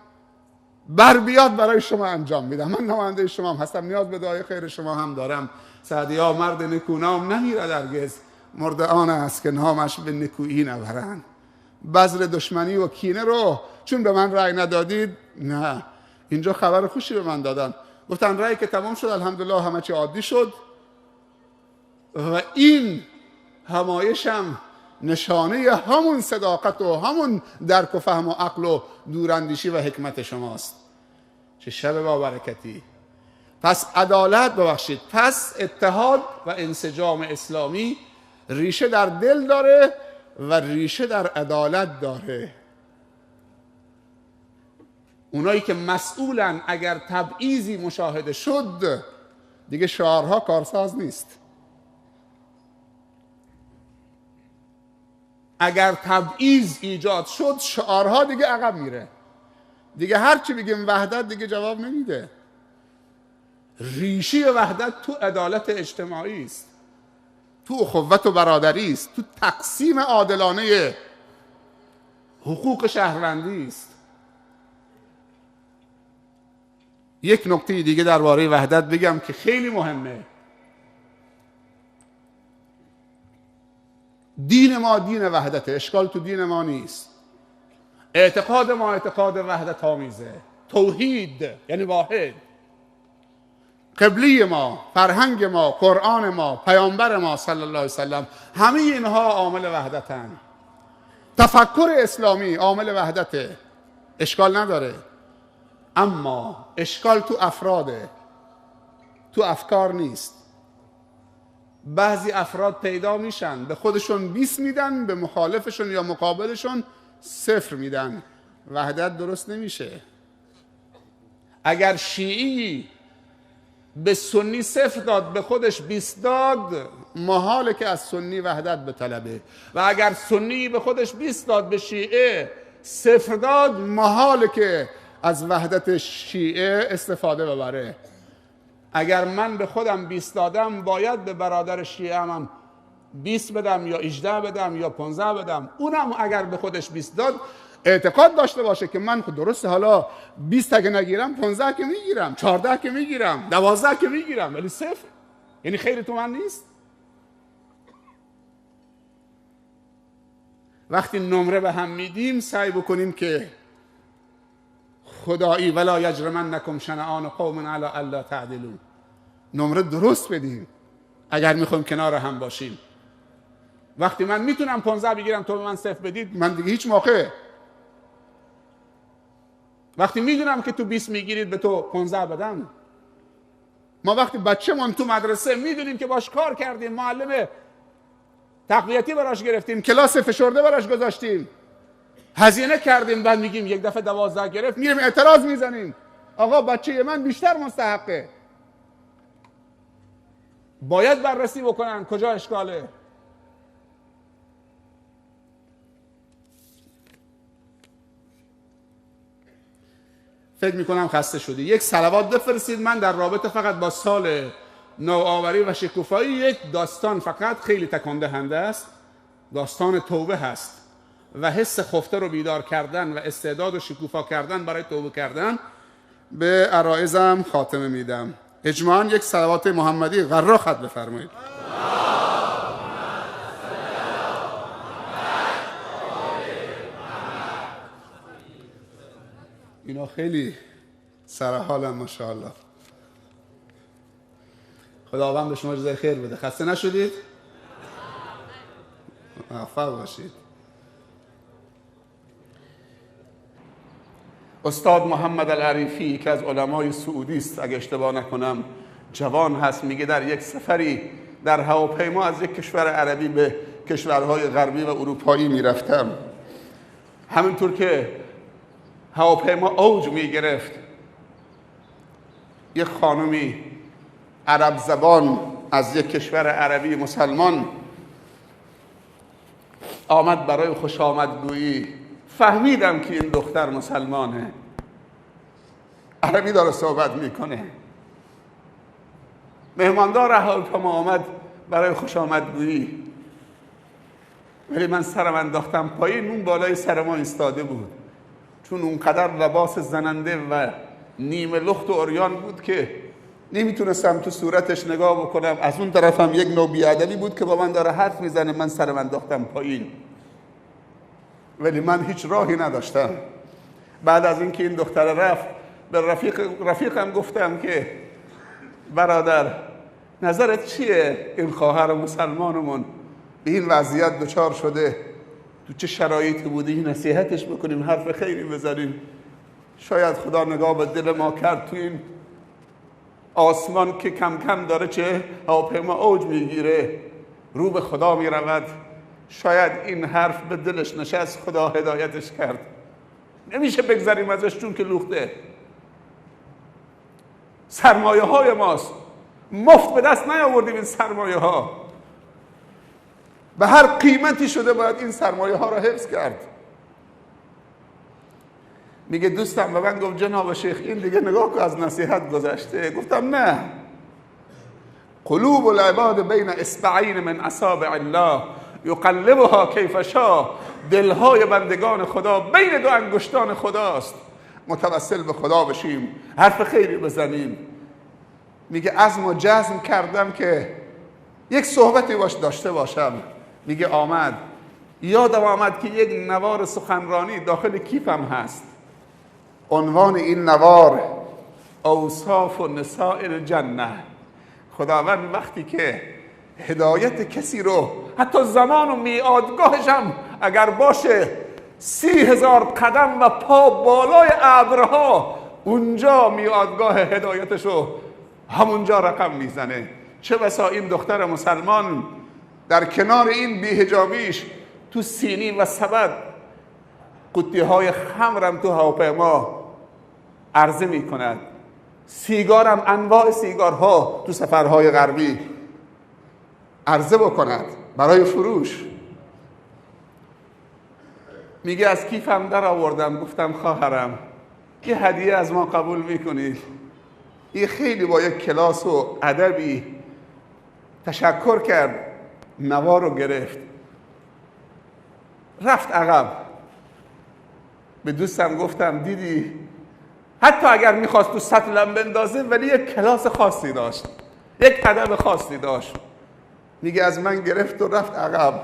بر بیاد برای شما انجام میدم، من نماینده شما هم هستم، نیاز به دعای خیر شما هم دارم. سعدیا مرد نکونام نمیرد هرگز، مرد آن است که نامش به نکویی نبرند. بذر دشمنی و کینه رو چون به من رأی ندادید، نه، اینجا خبر خوشی به من دادن، گفتن رأی که تمام شد الحمدلله همه چی عادی شد و این همایشم نشانه همون صداقت و همون درک و فهم و عقل و دوراندیشی و حکمت شماست. چه شب با برکتی. پس عدالت، ببخشید، پس اتحاد و انسجام اسلامی ریشه در دل داره و ریشه در عدالت داره. اونایی که مسئولن اگر تبعیضی مشاهده شد دیگه شعارها کارساز نیست. اگر تبعیض ایجاد شد شعارها دیگه عقب میره، دیگه هر چی بگیم وحدت دیگه جواب نمیده. ریشه وحدت تو عدالت اجتماعی است، تو اخوت و برادری است، تو تقسیم عادلانه حقوق شهروندی است. یک نکته دیگه درباره وحدت بگم که خیلی مهمه. دین ما دین وحدت، اشکال تو دین ما نیست. اعتقاد ما اعتقاد وحدت آمیزه، توحید یعنی واحد. قبلی ما، فرهنگ ما، قرآن ما، پیامبر ما صلی الله علیه وسلم، همه اینها عامل وحدتن. تفکر اسلامی عامل وحدته، اشکال نداره، اما اشکال تو افراده، تو افکار نیست. بعضی افراد پیدا میشن به خودشون 20 میدن، به مخالفشون یا مقابلشون 0 میدن، وحدت درست نمیشه. اگر شیعی به سنی 0 داد به خودش 20 داد، محاله که از سنی وحدت بطلبه، و اگر سنی به خودش 20 داد به شیعه 0 داد، محاله که از وحدت شیعه استفاده ببره. اگر من به خودم 20 دادم باید به برادر شیعه هم 20 بدم یا 18 بدم یا 15 بدم. اونم اگر به خودش 20 داد اعتقاد داشته باشه که من خود درسته، حالا 20 که نگیرم 15 که میگیرم، 14 که میگیرم، 12 که میگیرم، ولی 0 یعنی خیر تو من نیست. وقتی نمره به هم میدیم سعی بکنیم که خدایی ولا یجرمنکم شنآن قوم علی الا تعدلوا، نمره درست بدیم اگر میخوایم کنار هم باشیم. وقتی من میتونم 15 بگیرم تو به من 0 بدید، من دیگه هیچ موقع. وقتی میدونم که تو 20 میگیرید به تو 15 بدم. ما وقتی بچه‌مون تو مدرسه میدونیم که باش کار کردیم، معلم تقویتی براش گرفتیم، کلاس فشرده براش گذاشتیم، هزینه کردیم، بعد میگیم یک دفعه 12 گرفت، میریم اعتراض میزنیم آقا بچه من بیشتر مستحقه. باید بررسی بکنن کجا اشکاله. فکر میکنم خسته شدی. یک صلوات بفرستید. من در رابطه فقط با سال نوآوری و شکوفایی یک داستان فقط خیلی تکان دهنده است، داستان توبه هست و حس خفته رو بیدار کردن و استعداد و شکوفا کردن برای توبه کردن. به عرایزم خاتمه میدم. اجماعاً یک صلوات محمدی غرا خط بفرمایید. اینا خیلی سر حالن ماشاءالله. خداوند به شما جزای خیر بده. خسته نشدید؟ موفق باشید. استاد محمد العریفی که از علمای سعودی است اگه اشتباه نکنم، جوان هست، میگه در یک سفری در هواپیما از یک کشور عربی به کشورهای غربی و اروپایی میرفتم، همینطور که هواپیما اوج میگرفت، یک خانمی عرب زبان از یک کشور عربی مسلمان آمد برای خوش آمدگویی. فهمیدم که این دختر مسلمانه، عربی داره صحبت میکنه. مهماندار هواپیما آمد برای خوش آمدگویی، ولی من سرم انداختم پایین، اون بالای سر ما ایستاده بود، چون اونقدر لباس زننده و نیمه لخت و عریان بود که نمیتونستم تو صورتش نگاه بکنم. از اون طرفم یک نوع بیادبی بود که با من داره حرف میزنه، من سرم انداختم پایین، ولی من هیچ راهی نداشتم. بعد از اینکه این دختر رفت، به رفیقم گفتم که برادر نظرت چیه؟ این خواهر مسلمانمون به این وضعیت دچار شده، تو چه شرایطی بودی؟ نصیحتش بکنیم، حرف خیری بزنیم، شاید خدا نگاه به دل ما کرد تو این آسمان که کم کم داره چه هواپیما اوج میگیره، رو به خدا میرود، شاید این حرف به دلش نشست، خدا هدایتش کرد. نمیشه بگذاریم ازش، چون که لوخته. سرمایه های ماست، مفت به دست نیاوردیم این سرمایه ها، به هر قیمتی شده باید این سرمایه ها را حفظ کرد. میگه دوستم به من گفت جناب شیخ این دیگه نگاه که از نصیحت گذشته. گفتم نه، قلوب العباد بین اصبعین من اصابع الله یقلبها کیف شاء، دلهای بندگان خدا بین دو انگشتان خداست. متوسل به خدا بشیم، حرف خیری بزنیم. میگه عزم و جزم کردم که یک صحبتی باش داشته باشم. میگه یادم آمد که یک نوار سخنرانی داخل کیفم هست. عنوان این نوار اوصاف و نساء الجنه. خداوند وقتی که هدایت کسی رو، حتی زمان و میعادگاهش هم اگر باشه 30,000 قدم و پا بالای ابرها، اونجا میعادگاه هدایتش رو همونجا رقم میزنه. چه بسا این دختر مسلمان در کنار این بی‌حجابیش تو سینی و سبد قطی‌های خمرم تو هواپیما عرضه می کند، سیگارم، انواع سیگارها تو سفرهای غربی عرضه بکند برای فروش. میگه از کیفم در آوردم، گفتم خواهرم یه هدیه از ما قبول میکنید؟ یه خیلی با یک کلاس و ادبی تشکر کرد، نوار رو گرفت، رفت عقب. به دوستم گفتم دیدی، حتی اگر میخواست تو سطلم بندازه ولی یک کلاس خاصی داشت، یک ادب خاصی داشت. میگه از من گرفت و رفت عقب.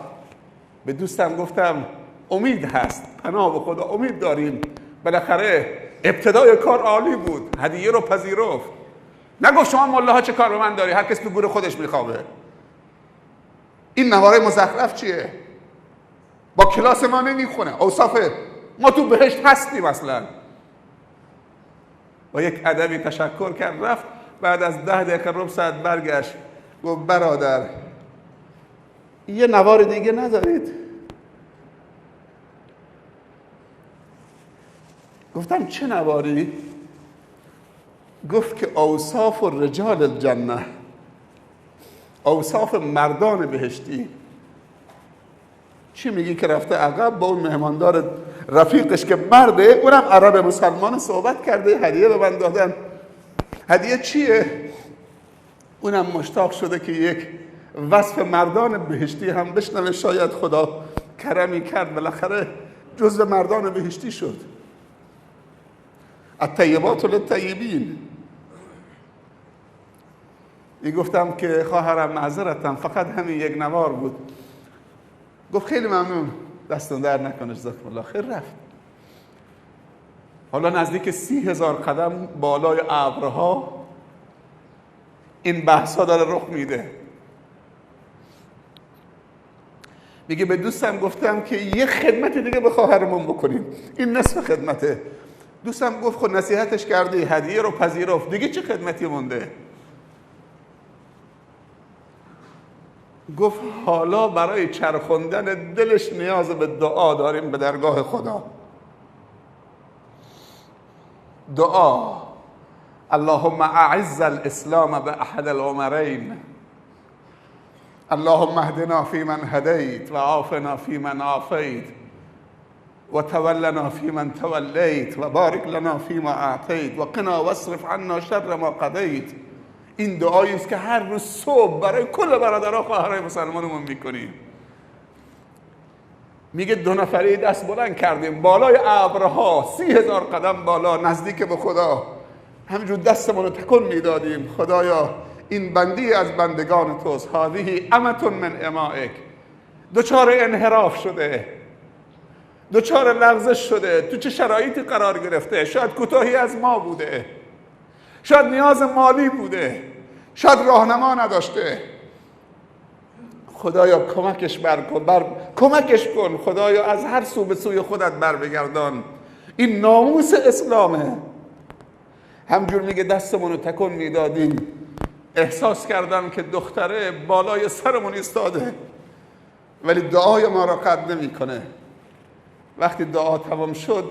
به دوستم گفتم امید هست، پناه به خدا امید داریم، بالاخره ابتدای کار عالی بود، هدیه رو پذیرفت. نگفت شما ملاها چه کار به من داری، هر کس تو گور خودش میخوابه. این نواره مزخرف چیه؟ با کلاس ما نمیخونه، اوصاف ما تو بهشت هستیم اصلا. با یک ادبی تشکر کرد رفت. بعد از 10 دقیقه ربع ساعت برگشت، گفت برادر یه نوار دیگه ندارید؟ گفتم چه نواری؟ گفت که اوصاف رجال الجنه، اوصاف مردان بهشتی. چی میگی که رفته عقب با اون مهماندار رفیقش که مرده، اونم عرب مسلمان، صحبت کرده، هدیه به من دادن. هدیه چیه؟ اونم مشتاق شده که یک وصف مردان بهشتی هم بشنوه، شاید خدا کرمی کرد بالاخره جزو مردان بهشتی شد. الطیبات للطیبین. گفتم که خواهرم معذرتم، فقط همین یک نوار بود. گفت خیلی ممنون، دستون در نکنه، جزاکم الله خیر. رفت. حالا نزدیک 30,000 قدم بالای ابرها این بحثا داره رخ میده. میگه به دوستم گفتم که یه خدمت دیگه به خواهرمون بکنیم، این نصف خدمته. دوستم گفت خود نصیحتش کردی، هدیه رو پذیرفت، دیگه چه خدمتی مونده؟ گفت حالا برای چرخوندن دلش نیاز به دعا داریم به درگاه خدا. دعا: اللهم اعز الاسلام باحد العمرین، اللهم اهدنا فيمن هديت وعافنا فيمن عافيت وتولنا فيمن توليت وبارك لنا فيما اعطيت وقنا واصرف عنا شر ما قضيت. این دعایی است که هر روز صبح برای کل برادرها خواهرای مسلمانمون میکنیم. میگه 2 نفری دست بلند کردیم بالای ابرها 30,000 قدم بالا نزدیک به خدا، همینجور دستمون رو تکون میدادیم: خدایا این بندی از بندگان توست، هذه امة من امائک، دچار انحراف شده، دچار لغزش شده، تو چه شرایطی قرار گرفته، شاید کوتاهی از ما بوده، شاید نیاز مالی بوده، شاید راهنما نداشته. خدایا کمکش کن، خدایا از هر سو به سوی خودت بر بگردان. این ناموس اسلامه. همجور میگه دستمون رو تکون میدادیم، احساس کردم که دختره بالای سرمون ایستاده ولی دعای ما را قطع نمیکنه. وقتی دعا تمام شد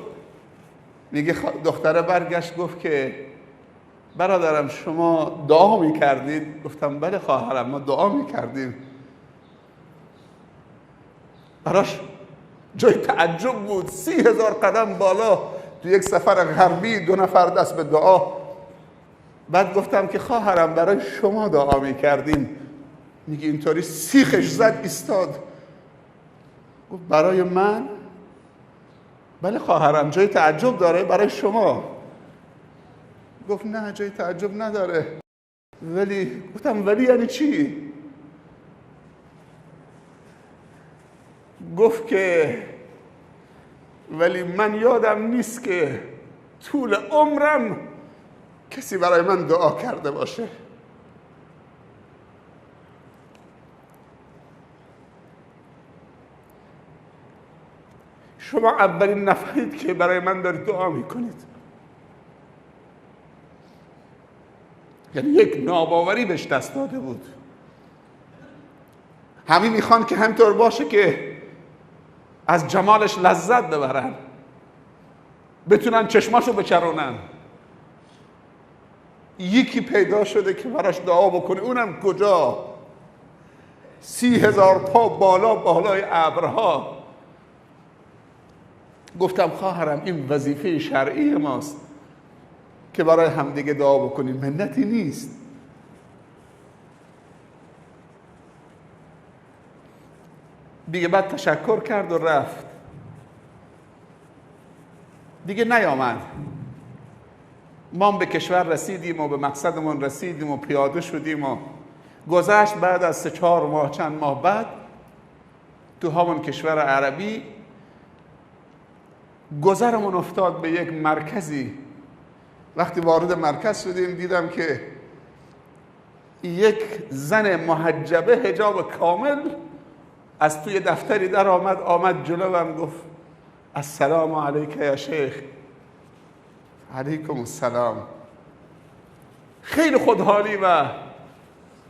میگه دختره برگشت گفت که برادرم شما دعا میکردید؟ گفتم بله خواهرم ما دعا میکردیم. براش جای تعجب بود، 30,000 قدم بالا تو یک سفر غربی 2 نفر دست به دعا. بعد گفتم که خواهرم برای شما دعا میکردیم. میگه اینطوری سیخش زد ایستاد، گفت برای من؟ بله خواهرم جای تعجب داره برای شما. گفت نه جای تعجب نداره. ولی گفتم ولی یعنی چی؟ گفت که ولی من یادم نیست که طول عمرم کسی برای من دعا کرده باشه. شما اولین نفرید که برای من دارید دعا میکنید. یعنی یک ناباوری بهش دست داده بود. همین میخوان که همینطور باشه که از جمالش لذت ببرن، بتونن چشماشو بچرونن. یکی پیدا شده که براش دعا بکنه، اونم کجا؟ 30,000 پا بالا بالای ابرها. گفتم خواهرم این وظیفه شرعی ماست که برای همدیگه دعا بکنیم، منتی نیست. دیگه بعد تشکر کرد و رفت، دیگه نیامد. ما به کشور رسیدیم و به مقصدمون رسیدیم و پیاده شدیم و گذشت. بعد از 3-4 ماه چند ماه بعد تو همون کشور عربی گذرمون افتاد به یک مرکزی. وقتی وارد مرکز شدیم دیدم که یک زن محجبه حجاب کامل از توی دفتری در آمد جلوم گفت السلام علیک یا شیخ. علیکم السلام. خیلی خودحالی و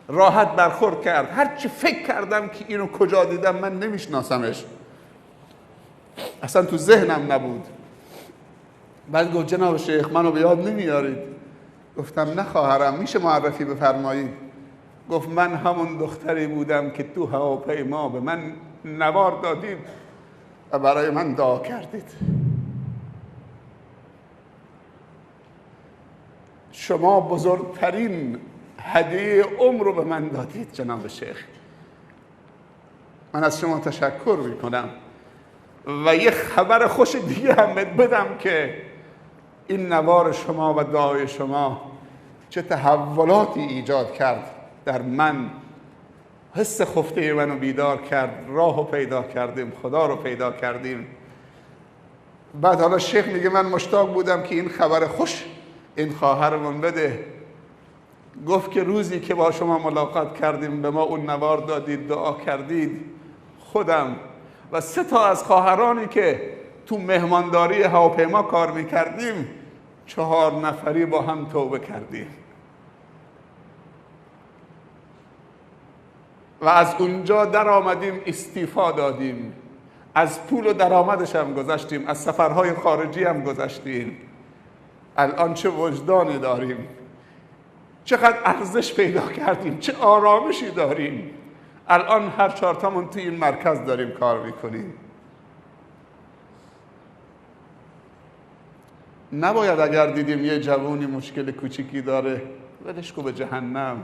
راحت برخورد کرد. هرچی فکر کردم که اینو کجا دیدم، من نمیشناسمش، اصلا تو ذهنم نبود. بعد گفت جناب شیخ منو به یاد نمیارید؟ گفتم نه خواهرم میشه معرفی بفرمایید؟ گفت من همون دختری بودم که تو هواپیما به من نوار دادید و برای من دعا کردید. شما بزرگترین هدیه عمر رو به من دادید جناب شیخ. من از شما تشکر میکنم و یه خبر خوش دیگه هم بدم که این نوار شما و دعای شما چه تحولاتی ایجاد کرد در من. حس خفته منو بیدار کرد، راهو پیدا کردیم، خدا رو پیدا کردیم. بعد حالا شیخ میگه من مشتاق بودم که این خبر خوش این خواهرمون بده. گفت که روزی که با شما ملاقات کردیم به ما اون نوار دادید، دعا کردید، خودم و 3 از خواهرانی که تو مهمانداری هواپیما کار میکردیم 4 نفری با هم توبه کردیم. و از اونجا در آمدیم استیفا دادیم، از پول و درآمدش هم گذشتیم، از سفرهای خارجی هم گذشتیم. الان چه وجدانی داریم، چقدر ارزش پیدا کردیم، چه آرامشی داریم. الان هر چهارتامون توی این مرکز داریم کار میکنیم. نباید اگر دیدیم یه جوونی مشکل کوچیکی داره ولش کو به جهنم.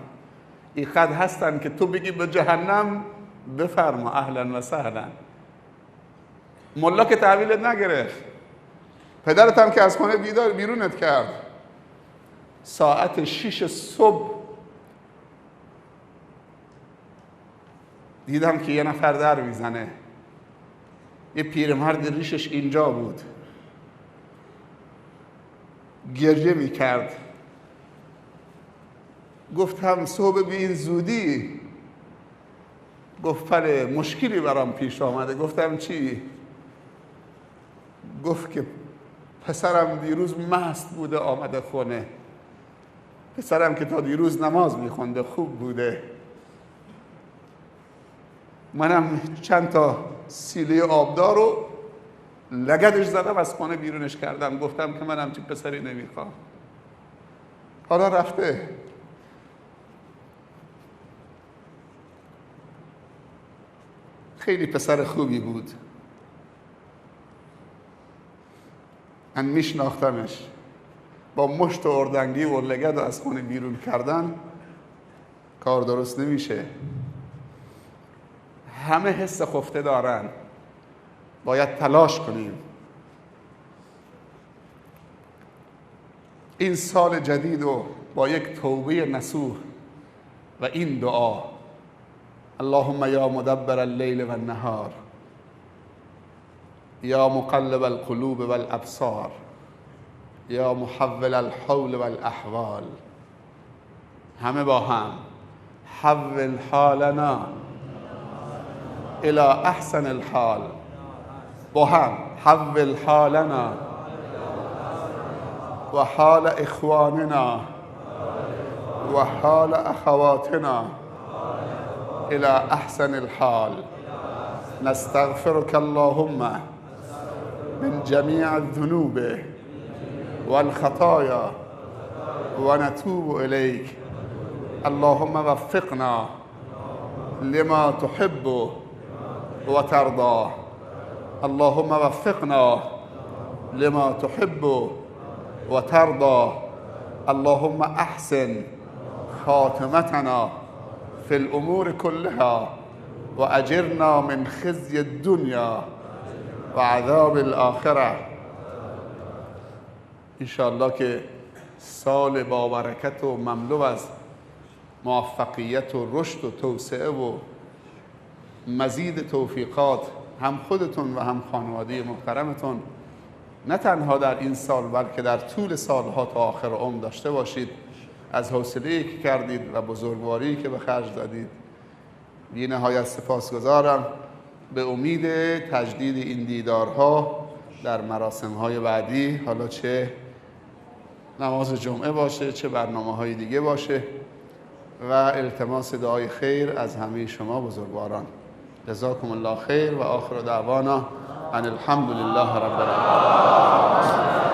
این خد هستن که تو بگی به جهنم بفرما اهلا و سهلا. ملا که تحویلت نگرفت، پدرت هم که از خانه بیرونت کرد. ساعت 6 صبح دیدم که یه نفر در میزنه. یه پیرمرد ریشش اینجا بود، گریه میکرد. گفتم صبح به این زودی؟ گفت بله مشکلی برام پیش آمده. گفتم چی؟ گفت که پسرم دیروز مست بوده آمده خونه. پسرم که تا دیروز نماز میخونده خوب بوده. منم چند تا سیله آبدار رو لگدش زدم از خانه بیرونش کردم. گفتم که منم چی پسری نمیخوام. حالا رفته. خیلی پسر خوبی بود، من میشناختمش. با مشت و اردنگی و لگد از خونه بیرون کردن کار درست نمیشه. همه حس خفته دارن، باید تلاش کنیم. این سال جدید رو با یک توبه نصوح و این دعا: اللهم یا مدبر اللیل و النهار، یا مقلب القلوب والابصار، یا محول الحول والاحوال. همه با هم: حول حالنا الى احسن الحال. با هم: حول حالنا و حال اخواننا و حال اخواتنا الى احسن الحال. نستغفرك اللهم من جميع الذنوب والخطايا ونتوب إليك. اللهم وفقنا لما تحب وترضى. اللهم وفقنا لما تحب وترضى. اللهم أحسن خاتمتنا في الأمور كلها وأجرنا من خزي الدنيا وعذاب الآخرة. انشاءالله که سال با برکت و مملو از موفقیت و رشد و توسعه و مزید توفیقات هم خودتون و هم خانواده محترمتون نه تنها در این سال بلکه در طول سالها تا آخر عمر داشته باشید. از حوصله‌ای که کردید و بزرگواری که به خرج دادید بی نهایت سپاسگزارم. به امید تجدید این دیدارها در مراسم‌های بعدی، حالا چه نماز جمعه باشه چه برنامه‌های دیگه باشه، و التماس دعای خیر از همه شما بزرگواران. جزاکم الله خیر و آخر دعوانا ان الحمد لله رب العالمین.